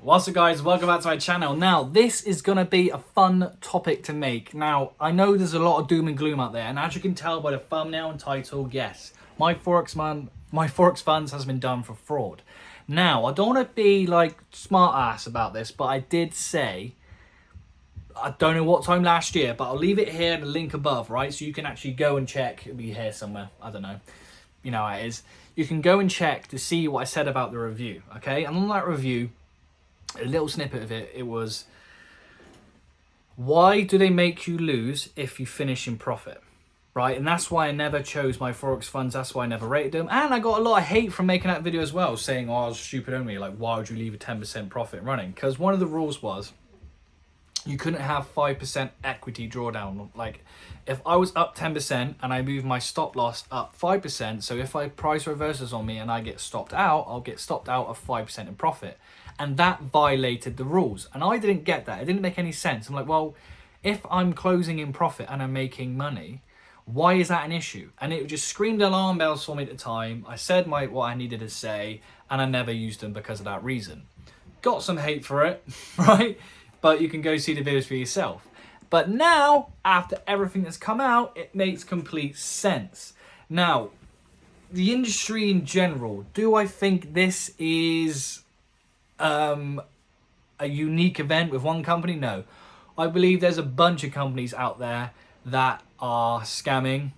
What's up guys, welcome back to my channel. Now this is going to be a fun topic to make. Now I know there's a lot of doom and gloom out there, and as you can tell by the thumbnail and title, yes, my Forex Funds has been done for fraud. Now I don't want to be like smart ass about this, but I did say, I don't know what time last year, but I'll leave it here, the link above, right? So you can actually go and check, it'll be here somewhere, I don't know. You know how it is. You can go and check to see what I said about the review, okay? And on that review, a little snippet of it, it was, why do they make you lose if you finish in profit, right? And that's why I never chose my Forex funds. That's why I never rated them. And I got a lot of hate from making that video as well, saying, oh, I was stupid only. Like, why would you leave a 10% profit running? Because one of the rules was you couldn't have 5% equity drawdown. Like, if I was up 10% and I move my stop loss up 5%, so if I price reverses on me and I get stopped out, I'll get stopped out of 5% in profit. And that violated the rules. And I didn't get that. It didn't make any sense. I'm like, well, if I'm closing in profit and I'm making money, why is that an issue? And it just screamed alarm bells for me at the time. I said what I needed to say, and I never used them because of that reason. Got some hate for it, right? But you can go see the videos for yourself. But now, after everything that's come out, it makes complete sense. Now, the industry in general, do I think this is a unique event with one company? No. I believe there's a bunch of companies out there that are scamming,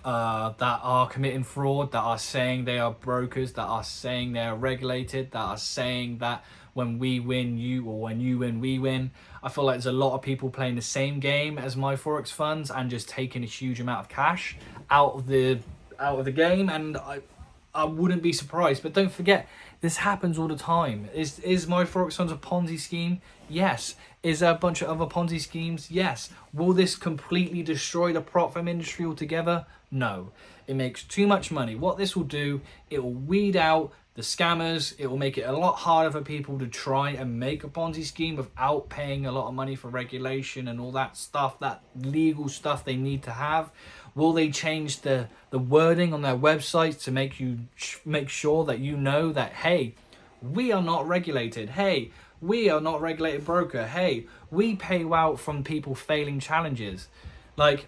that are committing fraud, that are saying they are brokers, that are saying they are regulated, that are saying that when we win you, or when you win we win. I feel like there's a lot of people playing the same game as my Forex funds and just taking a huge amount of cash out of the game, and I wouldn't be surprised. But don't forget, this happens all the time. Is my Forex funds a Ponzi scheme? Yes. Is there a bunch of other Ponzi schemes? Yes. Will this completely destroy the prop firm industry altogether? No. It makes too much money. What this will do, it will weed out the scammers. It will make it a lot harder for people to try and make a Ponzi scheme without paying a lot of money for regulation and all that stuff, that legal stuff they need to have. Will they change the wording on their websites to make sure that you know that, hey, we are not regulated. Hey, we are not regulated broker. Hey, we pay out from people failing challenges. Like,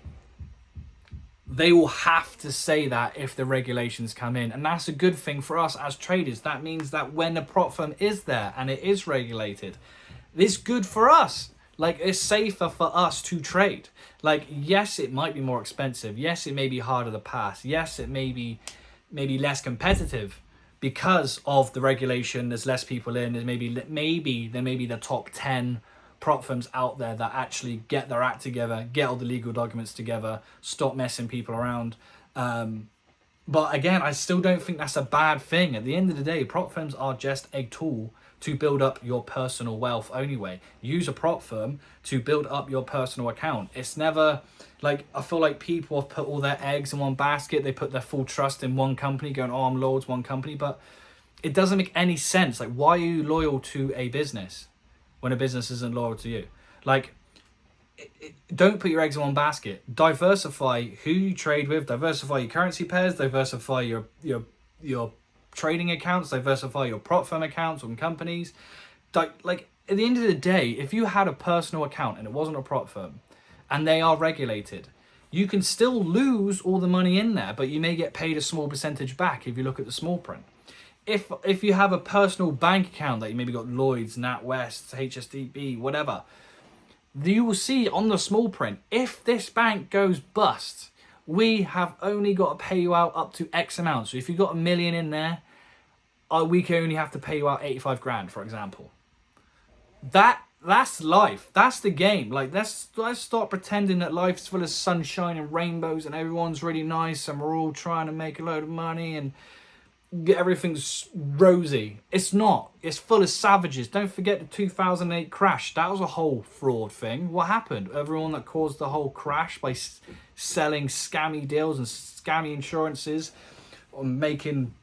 they will have to say that if the regulations come in. And that's a good thing for us as traders. That means that when a prop firm is there and it is regulated, it's good for us. Like, it's safer for us to trade. Like, yes, it might be more expensive. Yes, it may be harder to pass. Yes, it may be less competitive because of the regulation. There's less people in. There's maybe the top 10 prop firms out there that actually get their act together, get all the legal documents together, stop messing people around. But again, I still don't think that's a bad thing. At the end of the day, prop firms are just a tool to build up your personal wealth anyway. Use a prop firm to build up your personal account. It's never like, I feel like people have put all their eggs in one basket. They put their full trust in one company, going, oh, I'm loyal to one company. But it doesn't make any sense. Like, why are you loyal to a business when a business isn't loyal to you? Like, don't put your eggs in one basket. Diversify who you trade with, diversify your currency pairs, diversify your trading accounts, diversify your prop firm accounts on companies. Like, at the end of the day, if you had a personal account and it wasn't a prop firm and they are regulated, you can still lose all the money in there, but you may get paid a small percentage back if you look at the small print. If you have a personal bank account that you maybe got Lloyds, NatWest, HSBC, whatever, you will see on the small print, if this bank goes bust, we have only got to pay you out up to X amount. So if you've got $1 million in there, we can only have to pay you out 85 grand, for example. That's life. That's the game. Like, let's start pretending that life's full of sunshine and rainbows and everyone's really nice and we're all trying to make a load of money and everything's rosy. It's not. It's full of savages. Don't forget the 2008 crash. That was a whole fraud thing. What happened? Everyone that caused the whole crash by selling scammy deals and scammy insurances, or making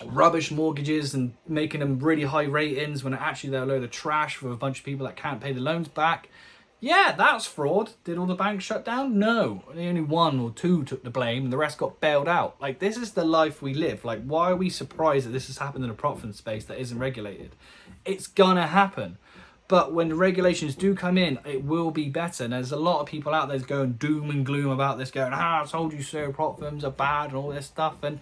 rubbish mortgages and making them really high ratings when actually they're a load of trash with a bunch of people that can't pay the loans back. Yeah, that's fraud. Did all the banks shut down? No. Only one or two took the blame and the rest got bailed out. Like, this is the life we live. Like, why are we surprised that this has happened in a prop fund space that isn't regulated? It's gonna happen. But when the regulations do come in, it will be better. And there's a lot of people out there going doom and gloom about this, going, I told you so, prop firms are bad and all this stuff. And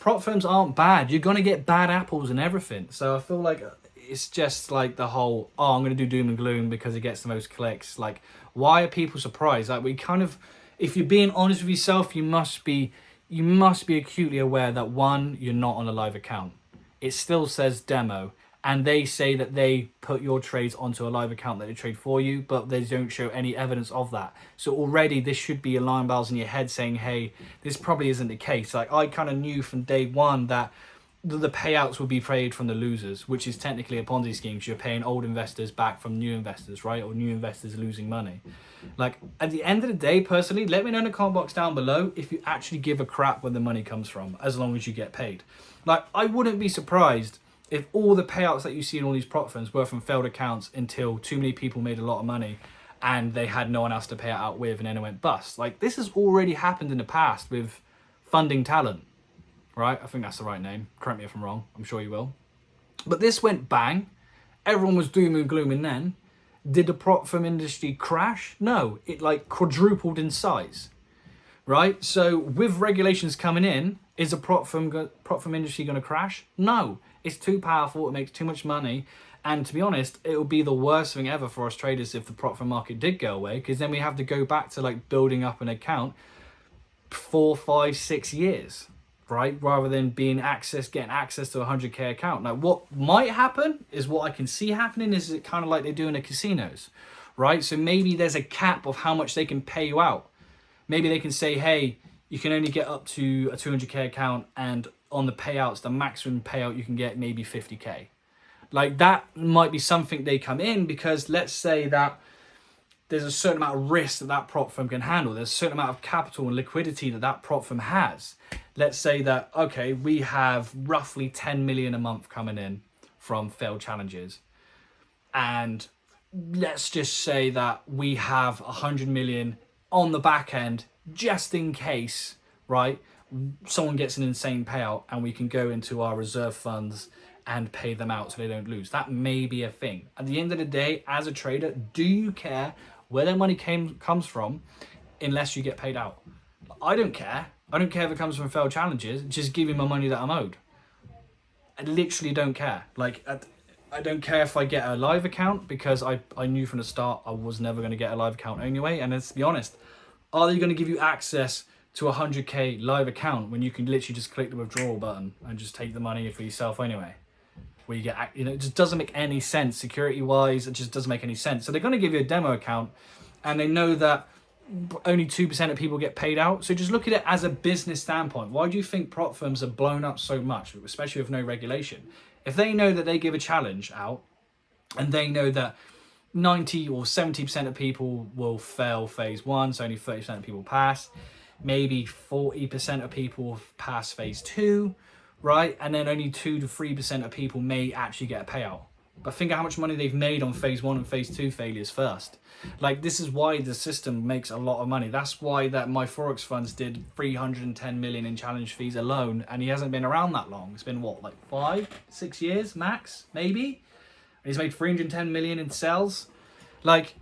prop firms aren't bad. You're going to get bad apples and everything. So I feel like it's just like the whole, oh, I'm going to do doom and gloom because it gets the most clicks. Like, why are people surprised? Like, we kind of, if you're being honest with yourself, you must be acutely aware that, one, you're not on a live account. It still says demo. And they say that they put your trades onto a live account that they trade for you, but they don't show any evidence of that. So already this should be alarm bells in your head saying, hey, this probably isn't the case. Like, I kind of knew from day one that the payouts would be paid from the losers, which is technically a Ponzi scheme. You're paying old investors back from new investors, right? Or new investors losing money. Like, at the end of the day, personally, let me know in the comment box down below if you actually give a crap where the money comes from, as long as you get paid. Like, I wouldn't be surprised if all the payouts that you see in all these prop firms were from failed accounts until too many people made a lot of money and they had no one else to pay it out with and then it went bust. Like, this has already happened in the past with funding talent, right? I think that's the right name. Correct me if I'm wrong. I'm sure you will. But this went bang. Everyone was doom and glooming then. Did the prop firm industry crash? No, it like quadrupled in size, right? So with regulations coming in, is the prop firm industry going to crash? No. It's too powerful, it makes too much money, and to be honest, it would be the worst thing ever for us traders if the prop firm market did go away, because then we have to go back to like building up an account 4, 5, 6 years, right? Rather than getting access to a 100k account. Now, what might happen is what I can see happening is it kind of like they do in the casinos, right? So maybe there's a cap of how much they can pay you out. Maybe they can say, hey, you can only get up to a 200k account, and on the payouts, the maximum payout you can get maybe 50k. Like, that might be something they come in, because let's say that there's a certain amount of risk that that prop firm can handle. There's a certain amount of capital and liquidity that that prop firm has. Let's say that, okay, we have roughly 10 million a month coming in from failed challenges. And let's just say that we have 100 million on the back end, just in case, right, someone gets an insane payout and we can go into our reserve funds and pay them out so they don't lose. That may be a thing. At the end of the day, as a trader, do you care where their money comes from unless you get paid out? I don't care. I don't care if it comes from failed challenges. Just give me my money that I'm owed. I literally don't care. Like, I don't care if I get a live account, because I knew from the start I was never going to get a live account anyway. And let's be honest, are they going to give you access to a 100k live account when you can literally just click the withdrawal button and just take the money for yourself anyway? Where you get, it just doesn't make any sense security wise. It just doesn't make any sense. So they're going to give you a demo account, and they know that only 2% of people get paid out. So just look at it as a business standpoint. Why do you think prop firms are blown up so much, especially with no regulation? If they know that they give a challenge out and they know that 90 or 70% of people will fail phase 1, so only 30% of people pass, maybe 40% of people pass phase 2, right? And then only 2 to 3% of people may actually get a payout. But think of how much money they've made on phase 1 and phase 2 failures first. Like, this is why the system makes a lot of money. That's why that my Forex Funds did 310 million in challenge fees alone, and he hasn't been around that long. It's been what, like 5, 6 years max, maybe? And he's made 310 million in sales. Like,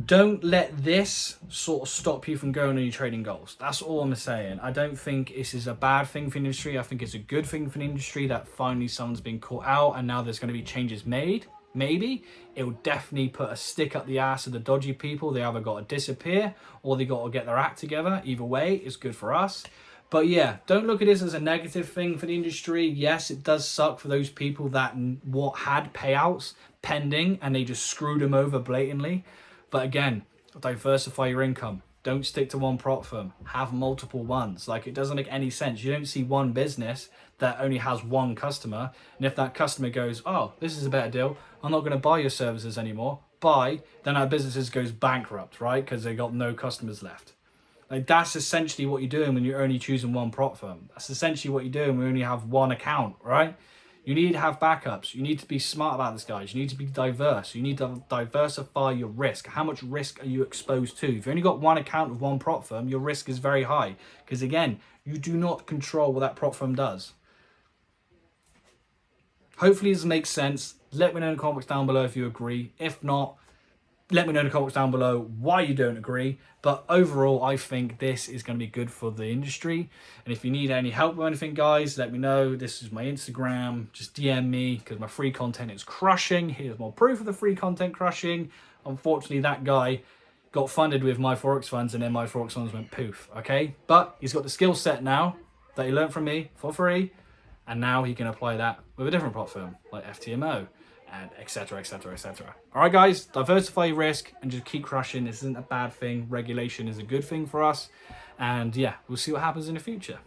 don't let this sort of stop you from going on your trading goals. That's all I'm saying. I don't think this is a bad thing for the industry. I think it's a good thing for the industry that finally someone's been caught out and now there's going to be changes made. Maybe it will definitely put a stick up the ass of the dodgy people. They either got to disappear or they got to get their act together. Either way, it's good for us. But yeah, don't look at this as a negative thing for the industry. Yes, it does suck for those people that had payouts pending and they just screwed them over blatantly. But again, diversify your income. Don't stick to one prop firm. Have multiple ones. Like, it doesn't make any sense. You don't see one business that only has one customer. And if that customer goes, oh, this is a better deal, I'm not going to buy your services anymore. Buy, then our businesses goes bankrupt, right? Because they got no customers left. Like, that's essentially what you're doing when you're only choosing one prop firm. That's essentially what you're doing when you only have one account, right? You need to have backups. You need to be smart about this, guys. You need to be diverse. You need to diversify your risk. How much risk are you exposed to? If you've only got one account with one prop firm, your risk is very high. Because again, you do not control what that prop firm does. Hopefully this makes sense. Let me know in the comments down below if you agree. If not, let me know in the comments down below why you don't agree. But overall, I think this is going to be good for the industry. And if you need any help with anything, guys, let me know. This is my Instagram. Just DM me because my free content is crushing. Here's more proof of the free content crushing. Unfortunately, that guy got funded with my Forex Funds and then my Forex Funds went poof, okay? But he's got the skill set now that he learned from me for free. And now he can apply that with a different prop firm like FTMO. And etc, etc, etc. All right, guys, diversify your risk and just keep crushing. This isn't a bad thing. Regulation is a good thing for us. And yeah, we'll see what happens in the future.